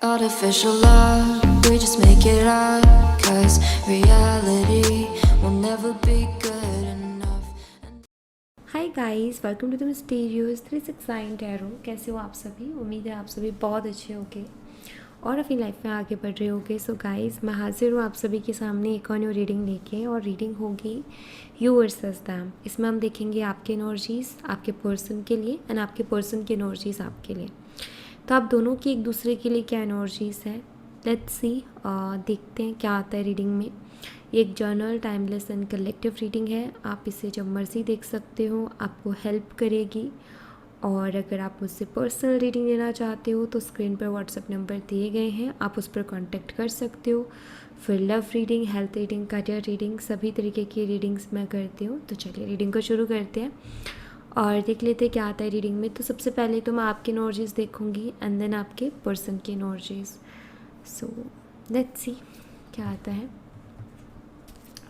Artificial love, we just make it up, 'cause reality will never be good enough. Hi guys, welcome to the mysterious 369 tarot. कैसे हो आप सभी? उम्मीद है आप सभी बहुत अच्छे होंगे और अपनी लाइफ में आगे बढ़ रहे होंगे। सो गाइस, मैं हाजिर हूँ आप सभी के सामने एक और न्यू रीडिंग लेके, और रीडिंग होगी यू वर्सेस दैम। इसमें हम देखेंगे आपके एनर्जीज़ आपके पर्सन के लिए एंड आपके पर्सन की एनर्जीज़ आपके लिए। तो आप दोनों की एक दूसरे के लिए क्या एनर्जीज़ है, लेट्स सी। देखते हैं क्या आता है रीडिंग में। ये एक journal, timeless and collective reading है। आप इसे जब मर्ज़ी देख सकते हो, आपको हेल्प करेगी। और अगर आप मुझसे पर्सनल रीडिंग लेना चाहते हो तो स्क्रीन पर व्हाट्सएप नंबर दिए गए हैं, आप उस पर कांटेक्ट कर सकते हो। फिर love reading, health reading, career reading, सभी तरीके की रीडिंग्स मैं करती हूँ। तो चलिए रीडिंग को शुरू करते हैं और देख लेते हैं क्या आता है रीडिंग में। तो सबसे पहले तो मैं आपकी एनर्जीज़ देखूँगी एंड देन आपके पर्सन की एनर्जीज़। सो लेट्स सी क्या आता है।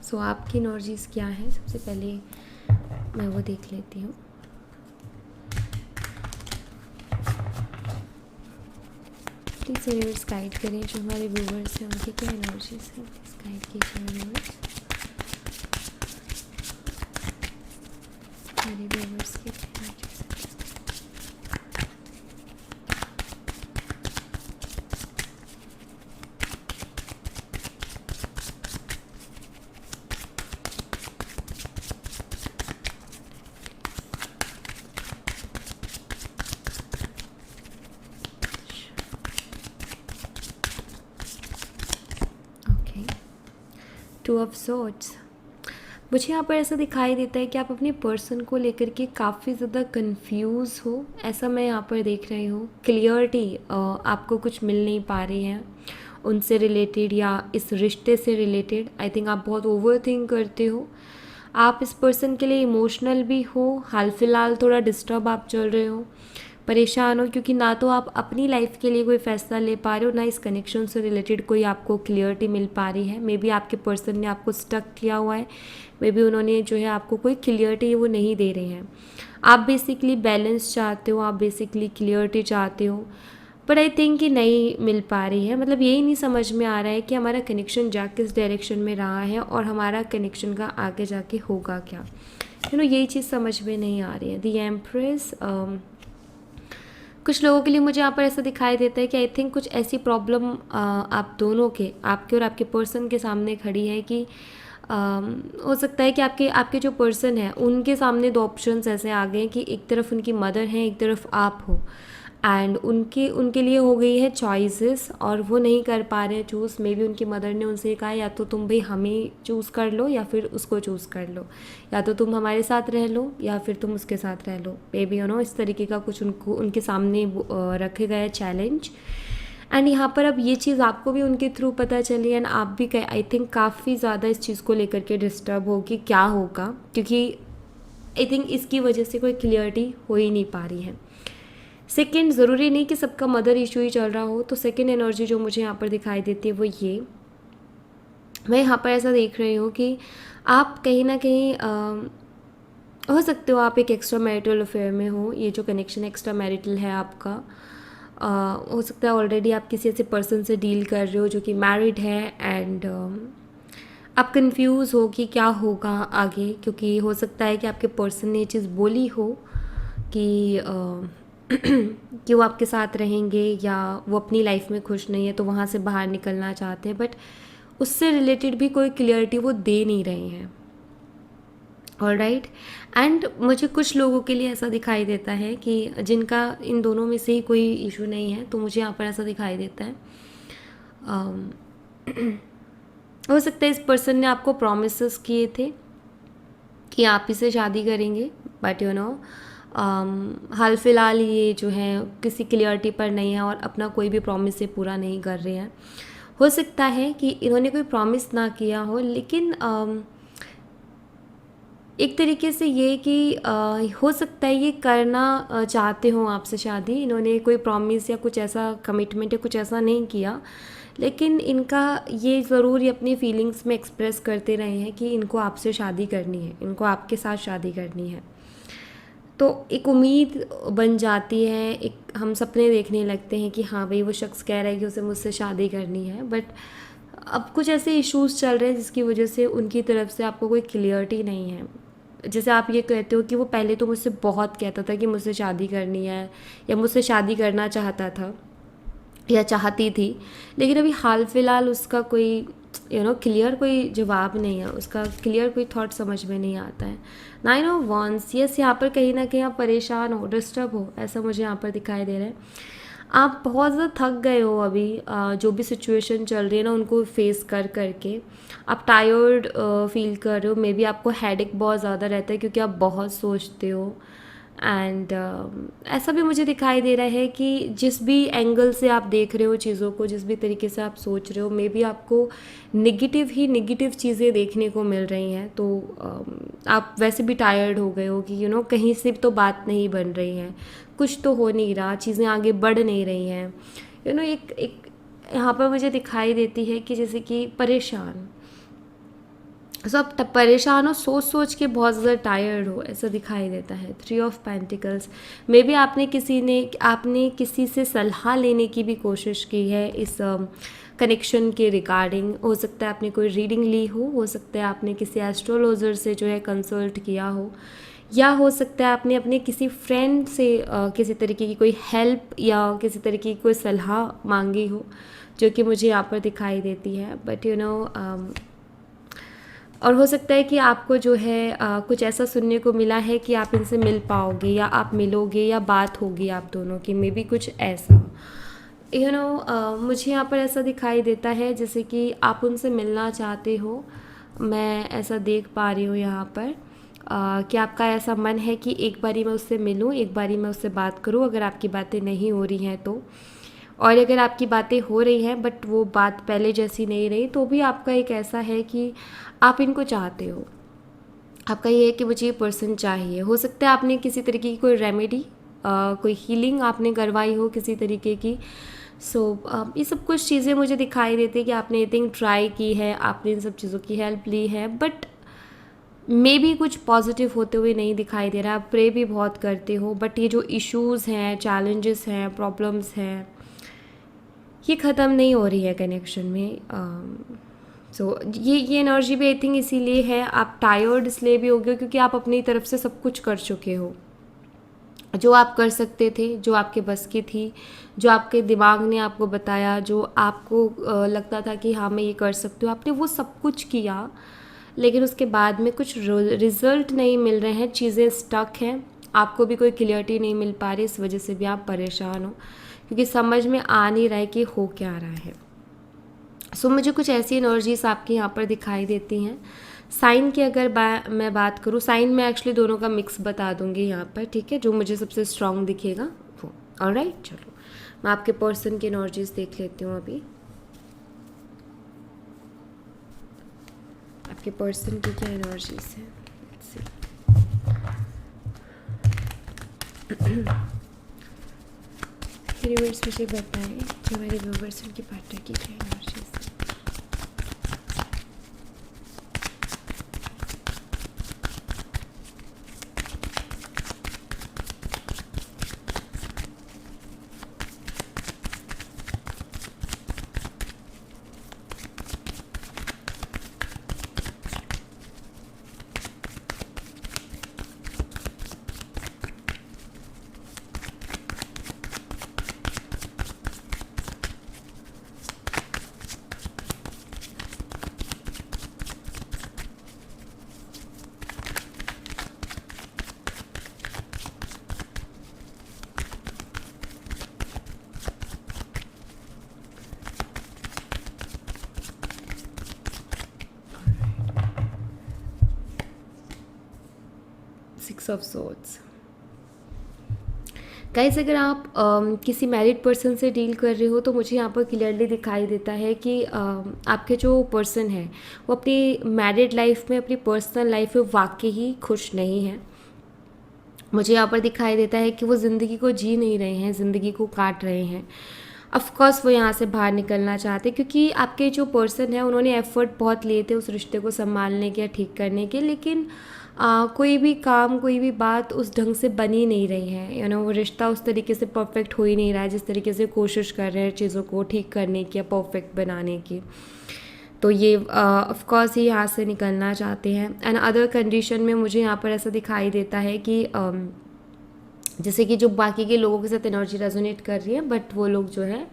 सो आपकी एनर्जीज़ क्या है, सबसे पहले मैं वो देख लेती हूँ। प्लीज़ यूनिवर्स गाइड करें, जो हमारे व्यूवर्स हैं उनकी क्या एनर्जीज़ हैं, प्लीज़ गाइड कीजिए यूनिवर्स हमारे व्यूवर्स की क्या एनर्जीज़ हैं। Okay, 2 of swords. मुझे यहाँ पर ऐसा दिखाई देता है कि आप अपने पर्सन को लेकर के काफ़ी ज़्यादा कंफ्यूज हो, ऐसा मैं यहाँ पर देख रही हूँ। क्लियरिटी आपको कुछ मिल नहीं पा रही है उनसे रिलेटेड या इस रिश्ते से रिलेटेड। आई थिंक आप बहुत ओवर थिंक करते हो। आप इस पर्सन के लिए इमोशनल भी हो, हाल फिलहाल थोड़ा डिस्टर्ब आप चल रहे हो, परेशान हो, क्योंकि ना तो आप अपनी लाइफ के लिए कोई फ़ैसला ले पा रहे हो, ना इस कनेक्शन से रिलेटेड कोई आपको क्लियरिटी मिल पा रही है। मे बी आपके पर्सन ने आपको स्टक किया हुआ है, मे बी उन्होंने जो है आपको कोई क्लियरिटी वो नहीं दे रहे हैं। आप बेसिकली बैलेंस चाहते हो, आप बेसिकली क्लियरिटी चाहते हो, बट आई थिंक कि नहीं मिल पा रही है। मतलब यही नहीं समझ में आ रहा है कि हमारा कनेक्शन जा किस डायरेक्शन में रहा है और हमारा कनेक्शन का आगे जाके होगा क्या। यही चीज़ समझ में नहीं आ रही है। द एम्प्रेस, कुछ लोगों के लिए मुझे यहाँ पर ऐसा दिखाई देता है कि आई थिंक कुछ ऐसी प्रॉब्लम आप दोनों के, आपके और आपके पर्सन के सामने खड़ी है कि हो सकता है कि आपके आपके जो पर्सन है उनके सामने 2 ऑप्शंस ऐसे आ गए हैं कि एक तरफ उनकी मदर है, एक तरफ आप हो, एंड उनके लिए हो गई है चॉइसेस और वो नहीं कर पा रहे हैं चूज़। मे बी उनकी मदर ने उनसे कहा या तो तुम भाई हमें चूज़ कर लो या फिर उसको चूज़ कर लो, या तो तुम हमारे साथ रह लो या फिर तुम उसके साथ रह लो। मे बी इस तरीके का कुछ उनको उनके सामने रखे गए चैलेंज। एंड यहाँ पर अब ये चीज़ आपको भी उनके थ्रू पता चली एंड आप भी आई थिंक काफ़ी ज़्यादा इस चीज़ को लेकर के डिस्टर्ब हो कि क्या होगा, क्योंकि आई थिंक इसकी वजह से कोई क्लियरिटी हो ही नहीं पा रही है। सेकेंड, ज़रूरी नहीं कि सबका मदर इशू ही चल रहा हो, तो सेकेंड एनर्जी जो मुझे यहाँ पर दिखाई देती है वो ये, मैं यहाँ पर ऐसा देख रही हूँ कि आप कहीं ना कहीं हो सकते हो आप एक एक्स्ट्रा मैरिटल अफेयर में हो। ये जो कनेक्शन एक्स्ट्रा मैरिटल है आपका, हो सकता है ऑलरेडी आप किसी ऐसे पर्सन से डील कर रहे हो जो कि मैरिड है एंड आप कंफ्यूज हो कि क्या होगा आगे, क्योंकि हो सकता है कि आपके पर्सन ने ये चीज़ बोली हो कि कि वो आपके साथ रहेंगे या वो अपनी लाइफ में खुश नहीं है तो वहाँ से बाहर निकलना चाहते हैं, बट उससे रिलेटेड भी कोई क्लियरिटी वो दे नहीं रहे हैं। ऑलराइट, एंड मुझे कुछ लोगों के लिए ऐसा दिखाई देता है कि जिनका इन दोनों में से ही कोई इशू नहीं है, तो मुझे यहाँ पर ऐसा दिखाई देता है हो सकता है इस पर्सन ने आपको प्रॉमिसेस किए थे कि आप इसे शादी करेंगे, बट हाल फिलहाल ये जो है किसी क्लियरिटी पर नहीं है और अपना कोई भी प्रॉमिस से पूरा नहीं कर रहे हैं। हो सकता है कि इन्होंने कोई प्रॉमिस ना किया हो, लेकिन एक तरीके से ये कि हो सकता है ये करना चाहते हो आपसे शादी। इन्होंने कोई प्रॉमिस या कुछ ऐसा कमिटमेंट या कुछ ऐसा नहीं किया, लेकिन इनका ये ज़रूर ये अपनी फीलिंग्स में एक्सप्रेस करते रहे हैं कि इनको आपसे शादी करनी है, इनको आपके साथ शादी करनी है। तो एक उम्मीद बन जाती है, एक हम सपने देखने लगते हैं कि हाँ भाई वो शख्स कह रहा है कि उसे मुझसे शादी करनी है, बट अब कुछ ऐसे इश्यूज़ चल रहे हैं जिसकी वजह से उनकी तरफ से आपको कोई क्लियरिटी नहीं है। जैसे आप ये कहते हो कि वो पहले तो मुझसे बहुत कहता था कि मुझसे शादी करनी है या मुझसे शादी करना चाहता था या चाहती थी, लेकिन अभी हाल फिलहाल उसका कोई क्लियर कोई जवाब नहीं है, उसका क्लियर कोई थॉट समझ में नहीं आता है। 9 of Wands, यस, यहाँ पर कहीं ना कहीं आप परेशान हो, डिस्टर्ब हो, ऐसा मुझे यहाँ पर दिखाई दे रहा है। आप बहुत ज़्यादा थक गए हो अभी, जो भी सिचुएशन चल रही है ना उनको फेस कर करके आप टायर्ड फील कर रहे हो। मे बी आपको हेडेक बहुत ज़्यादा रहता है क्योंकि आप बहुत सोचते हो। एंड ऐसा भी मुझे दिखाई दे रहा है कि जिस भी एंगल से आप देख रहे हो चीज़ों को, जिस भी तरीके से आप सोच रहे हो, मे बी आपको नेगेटिव चीज़ें देखने को मिल रही हैं। तो आप वैसे भी टायर्ड हो गए हो कि कहीं से तो बात नहीं बन रही है, कुछ तो हो नहीं रहा, चीज़ें आगे बढ़ नहीं रही हैं। एक यहाँ पर मुझे दिखाई देती है कि जैसे कि परेशान, सब परेशान हो, सोच सोच के बहुत ज़्यादा टायर्ड हो, ऐसा दिखाई देता है। 3 of Pentacles, मे बी आपने किसी से सलाह लेने की भी कोशिश की है इस कनेक्शन के रिगार्डिंग। हो सकता है आपने कोई रीडिंग ली हो सकता है आपने किसी एस्ट्रोलॉजर से जो है कंसल्ट किया हो, या हो सकता है आपने अपने किसी फ्रेंड से किसी तरीके की कोई हेल्प या किसी तरीके की कोई सलाह मांगी हो, जो कि मुझे यहाँ पर दिखाई देती है। बट और हो सकता है कि आपको जो है कुछ ऐसा सुनने को मिला है कि आप इनसे मिल पाओगे या आप मिलोगे या बात होगी आप दोनों की, मे बी कुछ ऐसा। मुझे यहाँ पर ऐसा दिखाई देता है जैसे कि आप उनसे मिलना चाहते हो। मैं ऐसा देख पा रही हूँ यहाँ पर कि आपका ऐसा मन है कि एक बारी मैं उससे मिलूँ, एक बारी मैं उससे बात करूँ, अगर आपकी बातें नहीं हो रही हैं तो। और अगर आपकी बातें हो रही हैं बट वो बात पहले जैसी नहीं रही, तो भी आपका एक ऐसा है कि आप इनको चाहते हो। आपका ये है कि मुझे ये पर्सन चाहिए। हो सकता है आपने किसी तरीके की कोई रेमेडी, कोई हीलिंग आपने करवाई हो किसी तरीके की। ये सब कुछ चीज़ें मुझे दिखाई देती है कि आपने आई थिंक ट्राई की है, आपने इन सब चीज़ों की हेल्प ली है, बट मे बी कुछ पॉजिटिव होते हुए नहीं दिखाई दे रहा। आप प्रे भी बहुत करते हो, बट ये जो इश्यूज़ हैं, चैलेंजेस हैं, प्रॉब्लम्स हैं, ये ख़त्म नहीं हो रही है कनेक्शन में। ये एनर्जी भी आई थिंक इसीलिए है, आप टायर्ड इसलिए भी हो गए क्योंकि आप अपनी तरफ से सब कुछ कर चुके हो, जो आप कर सकते थे, जो आपके बस की थी, जो आपके दिमाग ने आपको बताया, जो आपको लगता था कि हाँ मैं ये कर सकती हूँ, आपने वो सब कुछ किया, लेकिन उसके बाद में कुछ रिज़ल्ट नहीं मिल रहे हैं, चीज़ें स्टक हैं, आपको भी कोई क्लियरिटी नहीं मिल पा रही, इस वजह से भी आप परेशान हो क्योंकि समझ में आ नहीं रहा है कि हो क्या रहा है। मुझे कुछ ऐसी एनर्जीज आपकी यहाँ पर दिखाई देती हैं। साइन की अगर मैं बात करूँ, साइन में एक्चुअली दोनों का मिक्स बता दूंगी यहाँ पर, ठीक है, जो मुझे सबसे स्ट्रॉन्ग दिखेगा वो। ऑलराइट, चलो मैं आपके पर्सन की एनर्जीज देख लेती हूँ अभी। आपके पर्सन की क्या एनर्जीज है, यूनिवर्स मुझे बताएं कि हमारे व्यूअर्स की पार्टनर की क्या एनर्जीज है। Six of Swords। गाइस, अगर आप किसी मैरिड पर्सन से डील कर रहे हो तो मुझे यहाँ पर क्लियरली दिखाई देता है कि आपके जो पर्सन है वो अपनी मैरिड लाइफ में, अपनी पर्सनल लाइफ में वाकई ही खुश नहीं है। मुझे यहाँ पर दिखाई देता है कि वो ज़िंदगी को जी नहीं रहे हैं, ज़िंदगी को काट रहे हैं। ऑफकोर्स वो यहाँ से बाहर निकलना चाहते क्योंकि आपके जो पर्सन है उन्होंने एफर्ट बहुत लिए थे उस रिश्ते को संभालने के या ठीक करने के, लेकिन कोई भी काम, कोई भी बात उस ढंग से बन ही नहीं रही है, वो रिश्ता उस तरीके से परफेक्ट हो ही नहीं रहा है जिस तरीके से कोशिश कर रहे हैं चीज़ों को ठीक करने की या परफेक्ट बनाने की। तो ये ऑफ कोर्स ही यहाँ से निकलना चाहते हैं। एंड अदर कंडीशन में मुझे यहाँ पर ऐसा दिखाई देता है कि जैसे कि जो बाकी के लोगों के साथ एनर्जी रेजोनेट कर रही है, बट वो लोग जो है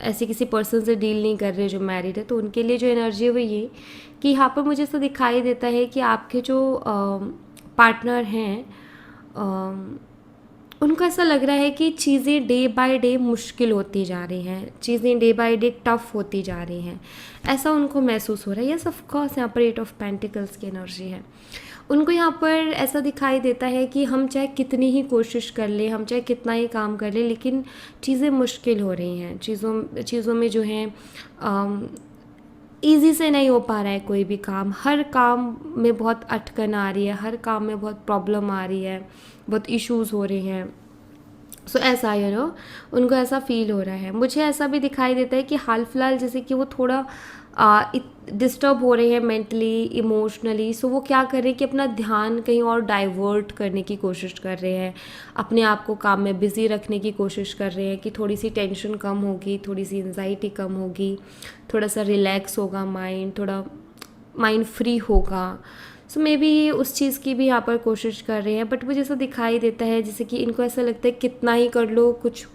ऐसे किसी पर्सन से डील नहीं कर रहे जो मैरिड है, तो उनके लिए जो एनर्जी है वो ये कि यहाँ पर मुझे ऐसा दिखाई देता है कि आपके जो पार्टनर हैं उनको ऐसा लग रहा है कि चीज़ें डे बाय डे मुश्किल होती जा रही हैं, चीज़ें डे बाय डे टफ होती जा रही हैं, ऐसा उनको महसूस हो रहा है। यस ऑफ कोर्स यहाँ पर 8 ऑफ पेंटिकल्स की एनर्जी है। उनको यहाँ पर ऐसा दिखाई देता है कि हम चाहे कितनी ही कोशिश कर लें, हम चाहे कितना ही काम कर लें, लेकिन चीज़ें मुश्किल हो रही हैं, चीज़ों में जो है ईज़ी से नहीं हो पा रहा है कोई भी काम, हर काम में बहुत अटकन आ रही है, हर काम में बहुत प्रॉब्लम आ रही है, बहुत इश्यूज़ हो रहे हैं। सो ऐसा उनको ऐसा फील हो रहा है। मुझे ऐसा भी दिखाई देता है कि हाल फिलहाल जैसे कि वो थोड़ा डिस्टर्ब हो रहे हैं मेंटली, इमोशनली। सो वो क्या कर रहे हैं कि अपना ध्यान कहीं और डाइवर्ट करने की कोशिश कर रहे हैं, अपने आप को काम में बिज़ी रखने की कोशिश कर रहे हैं कि थोड़ी सी टेंशन कम होगी, थोड़ी सी एंजाइटी कम होगी, थोड़ा सा रिलैक्स होगा माइंड, थोड़ा माइंड फ्री होगा। सो मे बी ये उस चीज़ की भी यहाँ पर कोशिश कर रहे हैं, बट मुझे ऐसा दिखाई देता है जैसे कि इनको ऐसा लगता है कितना ही कर लो कुछ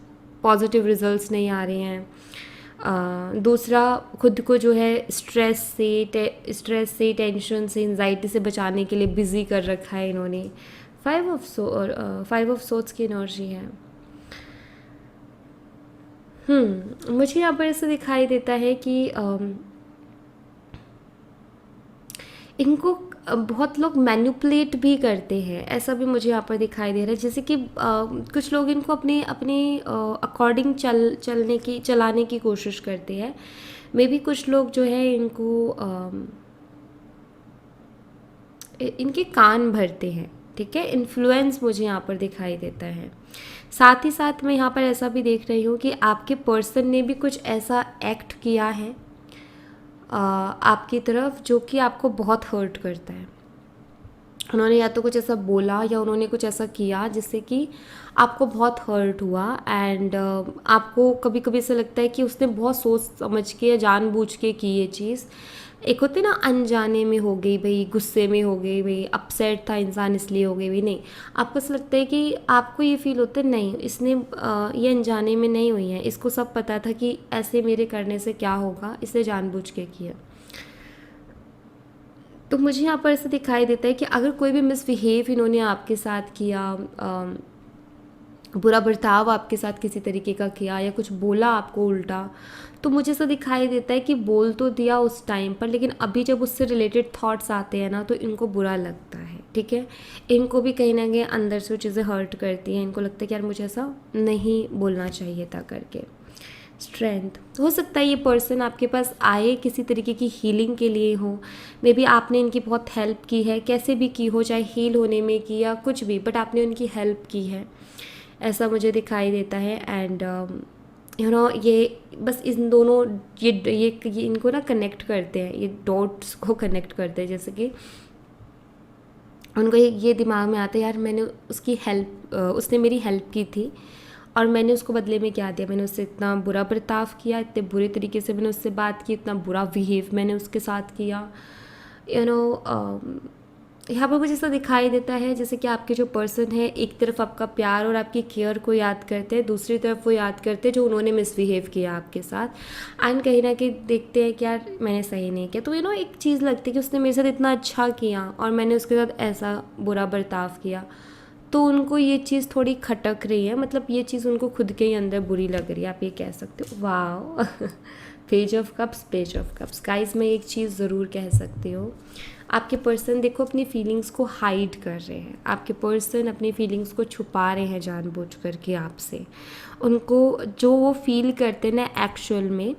पॉजिटिव रिजल्ट्स नहीं आ रहे हैं। दूसरा, खुद को जो है स्ट्रेस से, टेंशन से, एंजाइटी से बचाने के लिए बिज़ी कर रखा है इन्होंने। 5 ऑफ सोर्ड्स की एनर्जी है। मुझे यहाँ पर ऐसा दिखाई देता है कि इनको बहुत लोग मैनिपुलेट भी करते हैं, ऐसा भी मुझे यहाँ पर दिखाई दे रहा है। जैसे कि कुछ लोग इनको अपने अकॉर्डिंग चलाने की कोशिश करते हैं। मे बी कुछ लोग जो है इनको इनके कान भरते हैं, ठीक है। इन्फ्लुएंस मुझे यहाँ पर दिखाई देता है। साथ ही साथ मैं यहाँ पर ऐसा भी देख रही हूँ कि आपके पर्सन ने भी कुछ ऐसा एक्ट किया है आपकी तरफ जो कि आपको बहुत हर्ट करता है। उन्होंने या तो कुछ ऐसा बोला या उन्होंने कुछ ऐसा किया जिससे कि आपको बहुत हर्ट हुआ। एंड आपको कभी कभी ऐसा लगता है कि उसने बहुत सोच समझ के या जानबूझ के की ये चीज़। एक होते ना अनजाने में हो गई भाई, गुस्से में हो गई भाई, अपसेट था इंसान इसलिए हो गई भाई, नहीं, आपको ऐसा लगता है कि आपको ये फील होता है नहीं, इसने ये अनजाने में नहीं हुई है, इसको सब पता था कि ऐसे मेरे करने से क्या होगा, इसने जानबूझ के किया। तो मुझे यहाँ पर ऐसा दिखाई देता है कि अगर कोई भी मिसबिहेव इन्होंने आपके साथ किया, बुरा बर्ताव आपके साथ किसी तरीके का किया या कुछ बोला आपको उल्टा, तो मुझे ऐसा दिखाई देता है कि बोल तो दिया उस टाइम पर, लेकिन अभी जब उससे रिलेटेड थॉट्स आते हैं ना तो इनको बुरा लगता है, ठीक है। इनको भी कहीं ना कहीं अंदर से वो चीज़ें हर्ट करती हैं, इनको लगता है कि यार मुझे ऐसा नहीं बोलना चाहिए था करके। स्ट्रेंथ, हो सकता है ये पर्सन आपके पास आए किसी तरीके की हीलिंग के लिए हो, मे बी आपने इनकी बहुत हेल्प की है, कैसे भी की हो, चाहे हील होने में की या कुछ भी, बट आपने उनकी हेल्प की है, ऐसा मुझे दिखाई देता है। एंड ये बस इन दोनों ये इनको ना कनेक्ट करते हैं, ये डॉट्स को कनेक्ट करते हैं। जैसे कि उनको ये दिमाग में आता है यार मैंने उसकी हेल्प, उसने मेरी हेल्प की थी और मैंने उसको बदले में क्या दिया, मैंने उससे इतना बुरा बर्ताव किया, इतने बुरे तरीके से मैंने उससे बात की, इतना बुरा बिहेव मैंने उसके साथ किया। यहाँ पर मुझे ऐसा दिखाई देता है जैसे कि आपके जो पर्सन है एक तरफ आपका प्यार और आपकी केयर को याद करते हैं, दूसरी तरफ वो याद करते हैं जो उन्होंने मिसबिहेव किया आपके साथ, एंड कहीं ना कहीं देखते हैं कि यार मैंने सही नहीं किया। तो एक चीज़ लगती है कि उसने मेरे साथ इतना अच्छा किया और मैंने उसके साथ ऐसा बुरा बर्ताव किया, तो उनको ये चीज़ थोड़ी खटक रही है, मतलब ये चीज़ उनको खुद के ही अंदर बुरी लग रही है, आप ये कह सकते हो। वाह पेज ऑफ कप्स गाइस, मैं एक चीज़ ज़रूर कह सकती हूँ, आपके पर्सन देखो अपनी फीलिंग्स को हाइड कर रहे हैं, आपके पर्सन अपनी फीलिंग्स को छुपा रहे हैं जानबूझ करके आपसे। उनको जो वो फील करते हैं ना एक्चुअल में,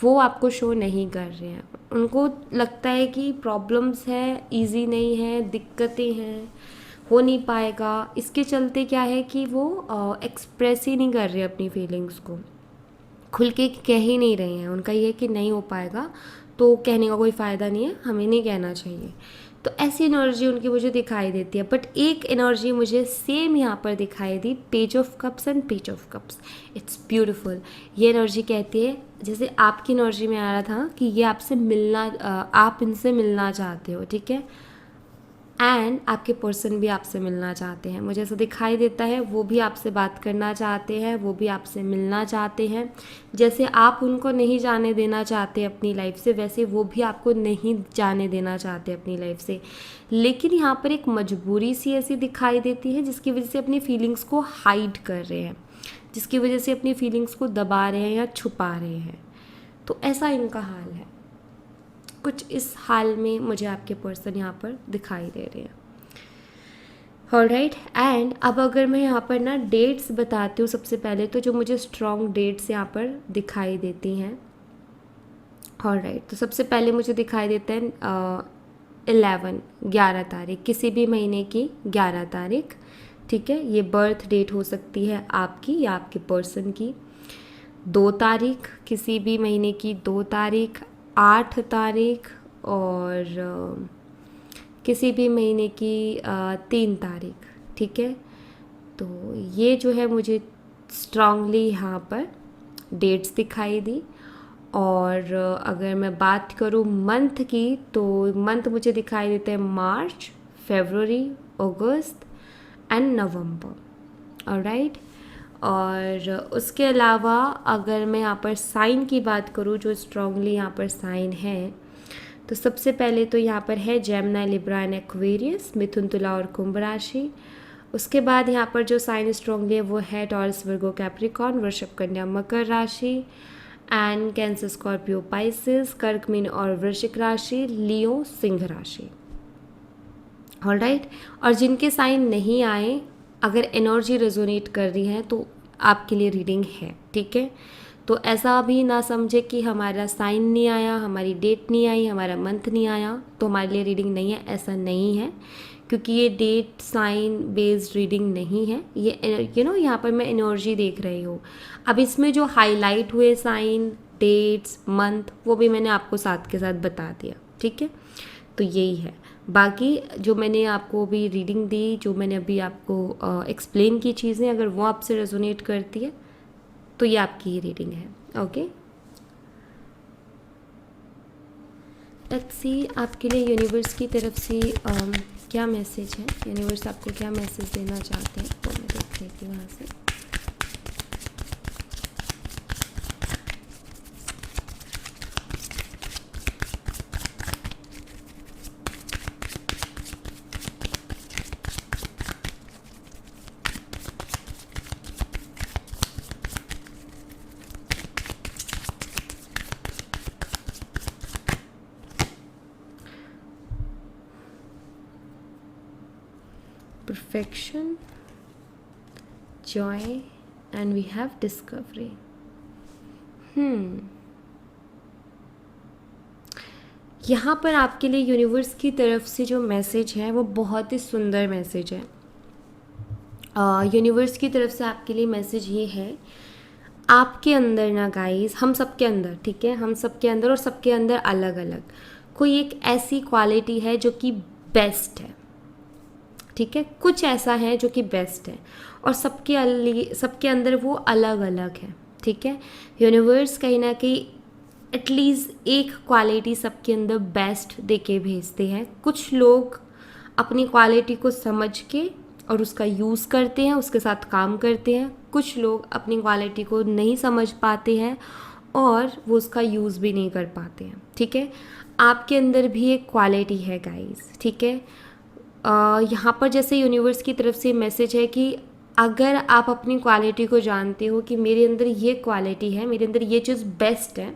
वो आपको शो नहीं कर रहे हैं। उनको लगता है कि प्रॉब्लम्स हैं, ईजी नहीं है, दिक्कतें हैं, हो नहीं पाएगा, इसके चलते क्या है कि वो एक्सप्रेस ही नहीं कर रहे अपनी फीलिंग्स को, खुल के कह ही नहीं रहे हैं। उनका ये है कि नहीं हो पाएगा तो कहने का कोई फ़ायदा नहीं है, हमें नहीं कहना चाहिए। तो ऐसी एनर्जी उनकी मुझे दिखाई देती है। बट एक एनर्जी मुझे सेम यहाँ पर दिखाई दी, Page of Cups and Page of Cups. It's beautiful. ये एनर्जी कहती है, जैसे आपकी एनर्जी में आ रहा था कि ये आपसे मिलना, आप इनसे मिलना चाहते हो, ठीक है, एंड आपके पर्सन भी आपसे मिलना चाहते हैं। मुझे ऐसा दिखाई देता है वो भी आपसे बात करना चाहते हैं, वो भी आपसे मिलना चाहते हैं। जैसे आप उनको नहीं जाने देना चाहते अपनी लाइफ से, वैसे वो भी आपको नहीं जाने देना चाहते अपनी लाइफ से। लेकिन यहाँ पर एक मजबूरी सी ऐसी दिखाई देती है जिसकी वजह से अपनी फीलिंग्स को हाइड कर रहे हैं, जिसकी वजह से अपनी फीलिंग्स को दबा रहे हैं या छुपा रहे हैं। तो ऐसा इनका हाल है। कुछ इस हाल में मुझे आपके पर्सन यहाँ पर दिखाई दे रहे हैं। ऑलराइट, एंड अब अगर मैं यहाँ पर ना डेट्स बताती हूँ सबसे पहले, तो जो मुझे स्ट्रॉन्ग डेट्स यहाँ पर दिखाई देती हैं। ऑलराइट, तो सबसे पहले मुझे दिखाई देता है 11 तारीख, किसी भी महीने की 11 तारीख, ठीक है। ये बर्थ डेट हो सकती है आपकी या आपके पर्सन की। 2 तारीख, किसी भी महीने की 2 तारीख, 8 तारीख, और किसी भी महीने की 3 तारीख, ठीक है। तो ये जो है मुझे स्ट्रांगली यहाँ पर डेट्स दिखाई दी। और अगर मैं बात करूँ मंथ की, तो मंथ मुझे दिखाई देते हैं मार्च, फरवरी, अगस्त एंड नवंबर। ऑलराइट, और उसके अलावा अगर मैं यहाँ पर साइन की बात करूँ, जो स्ट्रांगली यहाँ पर साइन है, तो सबसे पहले तो यहाँ पर है जेमिनी, लिब्रा एंड एक्वेरियस, मिथुन, तुला और कुंभ राशि। उसके बाद यहाँ पर जो साइन स्ट्रांगली है वो है टॉरस, वर्गो, कैप्रिकॉर्न, वृषभ, कन्या, मकर राशि, एंड कैंसर, स्कॉर्पियो, पाइसिस, कर्क, मीन और वृश्चिक राशि, लियो, सिंह राशि। ऑलराइट, और जिनके साइन नहीं आए, अगर एनर्जी रेजोनेट कर रही है तो आपके लिए रीडिंग है, ठीक है। तो ऐसा भी ना समझे कि हमारा साइन नहीं आया, हमारी डेट नहीं आई, हमारा मंथ नहीं आया तो हमारे लिए रीडिंग नहीं है, ऐसा नहीं है। क्योंकि ये डेट साइन बेस्ड रीडिंग नहीं है, ये यहाँ पर मैं एनर्जी देख रही हूँ। अब इसमें जो हाईलाइट हुए साइन, डेट्स, मंथ, वो भी मैंने आपको साथ के साथ बता दिया, ठीक है। तो यही है। बाकी जो मैंने आपको अभी रीडिंग दी, जो मैंने अभी आपको एक्सप्लेन की चीज़ें, अगर वो आपसे रेजोनेट करती है तो ये आपकी ही रीडिंग है। ओके, लेट्स सी आपके लिए यूनिवर्स की तरफ से क्या मैसेज है, यूनिवर्स आपको क्या मैसेज देना चाहते हैं, तो मैं देख लेती हूँ यहाँ से। Perfection, joy, and we have discovery. यहाँ पर आपके लिए यूनिवर्स की तरफ से जो मैसेज है वो बहुत ही सुंदर मैसेज है। यूनिवर्स की तरफ से आपके लिए मैसेज ये है, आपके अंदर ना गाइस, हम सबके अंदर, ठीक है, हम सबके अंदर, और सबके अंदर अलग अलग कोई एक ऐसी क्वालिटी है जो कि बेस्ट है, ठीक है। कुछ ऐसा है जो कि बेस्ट है, और सबके अंदर वो अलग अलग है, ठीक है। यूनिवर्स कहीं ना कहीं एटलीस्ट एक क्वालिटी सबके अंदर बेस्ट दे के भेजते हैं। कुछ लोग अपनी क्वालिटी को समझ के और उसका यूज़ करते हैं, उसके साथ काम करते हैं। कुछ लोग अपनी क्वालिटी को नहीं समझ पाते हैं और वो उसका यूज़ भी नहीं कर पाते हैं, ठीक है। आपके अंदर भी एक क्वालिटी है गाइस, ठीक है। यहाँ पर जैसे यूनिवर्स की तरफ से मैसेज है कि अगर आप अपनी क्वालिटी को जानते हो कि मेरे अंदर ये क्वालिटी है, मेरे अंदर ये चीज़ बेस्ट है,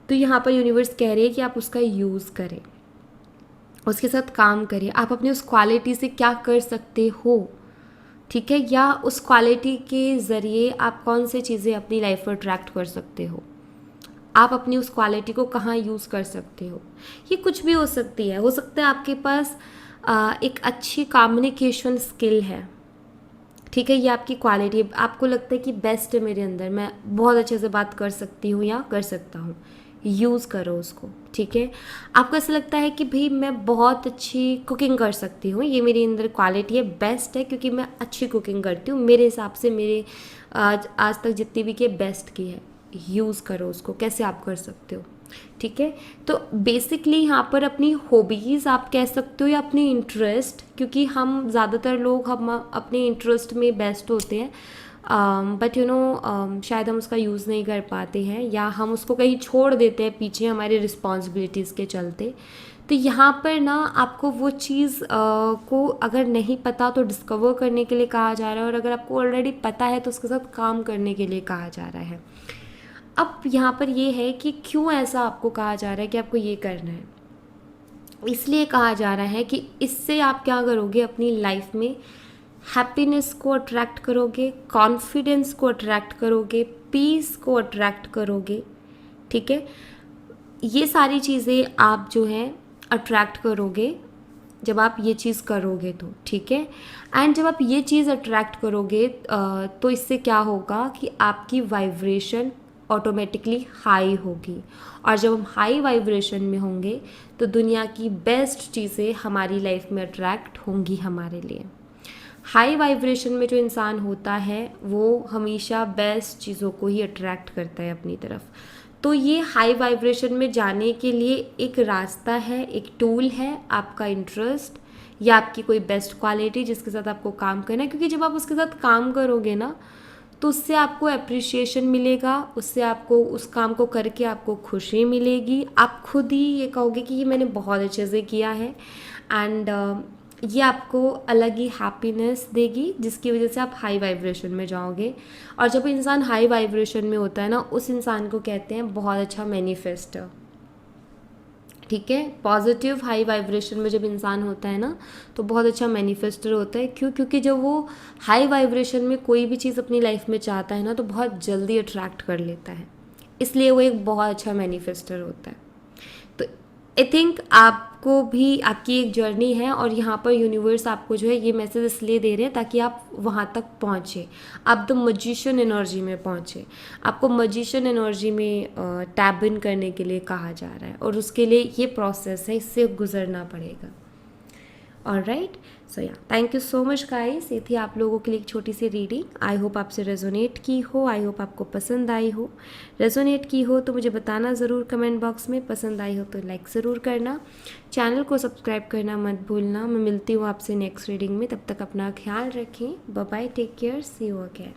तो यहाँ पर यूनिवर्स कह रही है कि आप उसका यूज़ करें, उसके साथ काम करें। आप अपनी उस क्वालिटी से क्या कर सकते हो, ठीक है, या उस क्वालिटी के ज़रिए आप कौन से चीज़ें अपनी लाइफ पर अट्रैक्ट कर सकते हो, आप अपनी उस क्वालिटी को कहाँ यूज़ कर सकते हो। ये कुछ भी हो सकती है, हो सकता है आपके पास एक अच्छी कम्युनिकेशन स्किल है, ठीक है, ये आपकी क्वालिटी, आपको लगता है कि बेस्ट है मेरे अंदर, मैं बहुत अच्छे से बात कर सकती हूँ या कर सकता हूँ, यूज़ करो उसको, ठीक है। आपको ऐसा लगता है कि भाई मैं बहुत अच्छी कुकिंग कर सकती हूँ, ये मेरी अंदर क्वालिटी है, बेस्ट है क्योंकि मैं अच्छी कुकिंग करती हूँ, मेरे हिसाब से मेरे आज तक जितनी भी की बेस्ट की है, यूज़ करो उसको, कैसे आप कर सकते हो, ठीक है। तो बेसिकली यहाँ पर अपनी हॉबीज़ आप कह सकते हो या अपनी इंटरेस्ट, क्योंकि हम ज़्यादातर लोग हम अपने इंटरेस्ट में बेस्ट होते हैं, बट शायद हम उसका यूज़ नहीं कर पाते हैं या हम उसको कहीं छोड़ देते हैं पीछे हमारी रिस्पॉन्सिबिलिटीज़ के चलते। तो यहाँ पर ना आपको वो चीज़ को अगर नहीं पता तो डिस्कवर करने के लिए कहा जा रहा है, और अगर आपको ऑलरेडी पता है तो उसके साथ काम करने के लिए कहा जा रहा है। अब यहाँ पर ये है कि क्यों ऐसा आपको कहा जा रहा है कि आपको ये करना है। इसलिए कहा जा रहा है कि इससे आप क्या करोगे, अपनी लाइफ में हैप्पीनेस को अट्रैक्ट करोगे, कॉन्फिडेंस को अट्रैक्ट करोगे, पीस को अट्रैक्ट करोगे, ठीक है। ये सारी चीज़ें आप जो हैं अट्रैक्ट करोगे जब आप ये चीज़ करोगे तो, ठीक है। एंड जब आप ये चीज़ अट्रैक्ट करोगे तो इससे क्या होगा कि आपकी वाइब्रेशन ऑटोमेटिकली हाई होगी, और जब हम हाई वाइब्रेशन में होंगे तो दुनिया की बेस्ट चीज़ें हमारी लाइफ में अट्रैक्ट होंगी हमारे लिए। हाई वाइब्रेशन में जो इंसान होता है वो हमेशा बेस्ट चीज़ों को ही अट्रैक्ट करता है अपनी तरफ। तो ये हाई वाइब्रेशन में जाने के लिए एक रास्ता है, एक टूल है, आपका इंटरेस्ट या आपकी कोई बेस्ट क्वालिटी जिसके साथ आपको काम करना है, क्योंकि जब आप उसके साथ काम करोगे ना तो उससे आपको अप्रिशिएशन मिलेगा, उससे आपको उस काम को करके आपको खुशी मिलेगी, आप खुद ही ये कहोगे कि ये मैंने बहुत अच्छे से किया है, एंड ये आपको अलग ही हैप्पीनेस देगी जिसकी वजह से आप हाई वाइब्रेशन में जाओगे। और जब इंसान हाई वाइब्रेशन में होता है ना, उस इंसान को कहते हैं बहुत अच्छा मैनिफेस्टर, ठीक है। पॉजिटिव हाई वाइब्रेशन में जब इंसान होता है ना तो बहुत अच्छा मैनिफेस्टर होता है। क्यों? क्योंकि जब वो हाई वाइब्रेशन में कोई भी चीज़ अपनी लाइफ में चाहता है ना तो बहुत जल्दी अट्रैक्ट कर लेता है, इसलिए वो एक बहुत अच्छा मैनिफेस्टर होता है। तो आई थिंक आपको भी आपकी एक जर्नी है, और यहाँ पर यूनिवर्स आपको जो है ये मैसेज इसलिए दे रहे हैं ताकि आप वहाँ तक पहुँचे, आप द मजिशियन एनर्जी में पहुँचे। आपको मजिशियन एनर्जी में टैप इन करने के लिए कहा जा रहा है, और उसके लिए ये प्रोसेस है, इससे गुजरना पड़ेगा। ऑलराइट, सो या thank you so much guys. ये थी आप लोगों के लिए एक छोटी सी रीडिंग। आई होप आपसे रेजोनेट की हो, आई होप आपको पसंद आई हो। रेजोनेट की हो तो मुझे बताना ज़रूर कमेंट बॉक्स में, पसंद आई हो तो लाइक ज़रूर करना, चैनल को सब्सक्राइब करना मत भूलना। मैं मिलती हूँ आपसे नेक्स्ट रीडिंग में, तब तक अपना ख्याल रखें। Bye bye, take care, see you again.